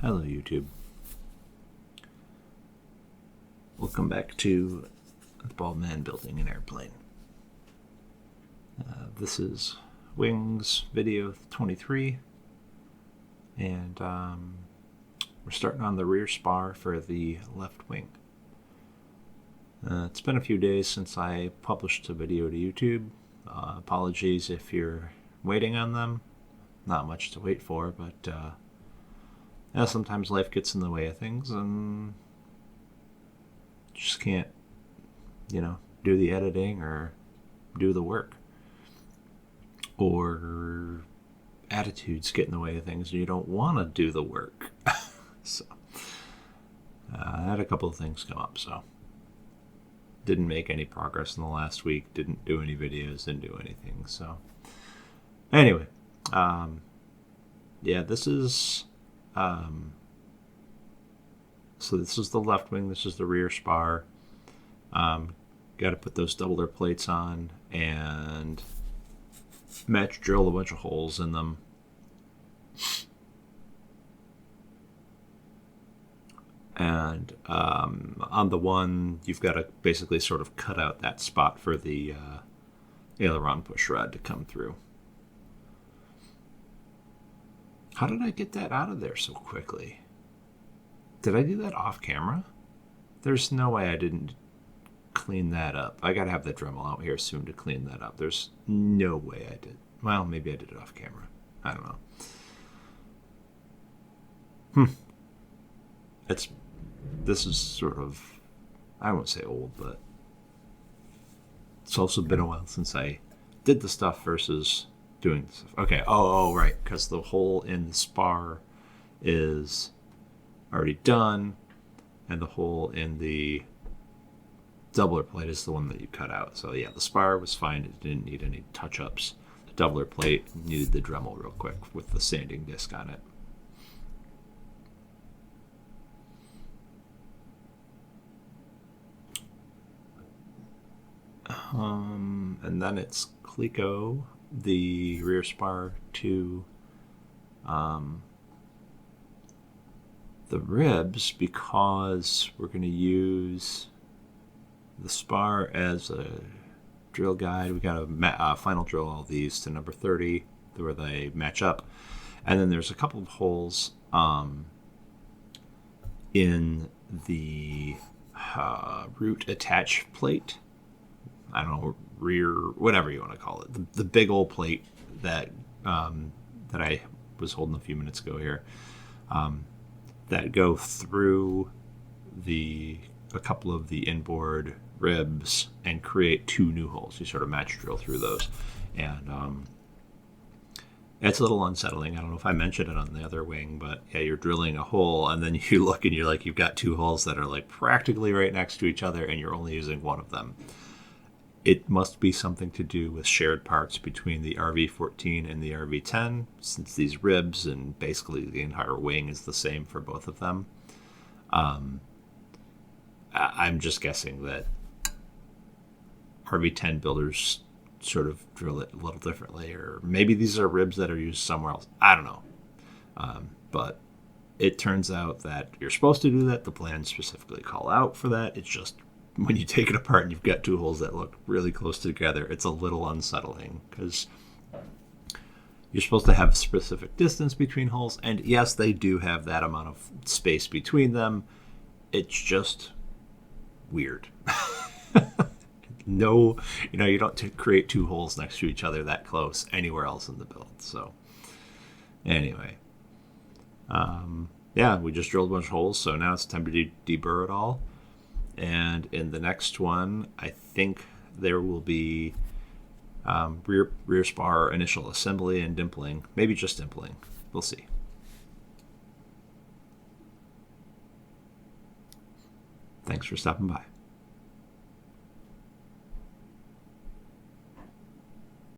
Hello YouTube. Welcome back to the Bald Man Building an Airplane. This is Wings video 23, and we're starting on the rear spar for the left wing. It's been a few days since I published a video to YouTube. Apologies if you're waiting on them. Not much to wait for, but sometimes life gets in the way of things and just can't, do the editing or do the work. Or attitudes get in the way of things and you don't want to do the work. So I had a couple of things come up, so didn't make any progress in the last week, didn't do any videos, didn't do anything. So anyway, this is so this is the left wing, this is the rear spar. Got to put those doubler plates on and match drill a bunch of holes in them. And on the one, you've got to basically sort of cut out that spot for the aileron push rod to come through. How did I get that out of there so quickly? Did I do that off camera? There's no way I didn't clean that up. I gotta have the Dremel out here soon to clean that up. There's no way I did. Well, maybe I did it off camera. I don't know. This is sort of, I won't say old, but it's also been a while since I did the stuff versus doing the stuff. Okay, right, because the hole in the spar is already done, and the hole in the doubler plate is the one that you cut out. So yeah, the spar was fine. It didn't need any touch-ups. The doubler plate needed the Dremel real quick with the sanding disc on it. And then it's Cleco, the rear spar to the ribs, because we're going to use the spar as a drill guide. We got to final drill all these to number 30 where they match up. And then there's a couple of holes in the root attach plate. I don't know, rear, whatever you want to call it. The big old plate that that I was holding a few minutes ago here, that go through a couple of the inboard ribs and create two new holes. You sort of match drill through those, and it's a little unsettling. I don't know if I mentioned it on the other wing, but yeah, you're drilling a hole and then you look and you're like, you've got two holes that are like practically right next to each other and you're only using one of them. It must be something to do with shared parts between the RV-14 and the RV-10, since these ribs and basically the entire wing is the same for both of them. I'm just guessing that RV-10 builders sort of drill it a little differently, or maybe these are ribs that are used somewhere else. I don't know. But it turns out that you're supposed to do that. The plans specifically call out for that. It's just when you take it apart and you've got two holes that look really close together, it's a little unsettling because you're supposed to have a specific distance between holes. And yes, they do have that amount of space between them. It's just weird. No, you don't create two holes next to each other that close anywhere else in the build. So anyway, we just drilled a bunch of holes. So now it's time to deburr it all. And in the next one, I think there will be rear spar initial assembly and dimpling. Maybe just dimpling. We'll see. Thanks for stopping by.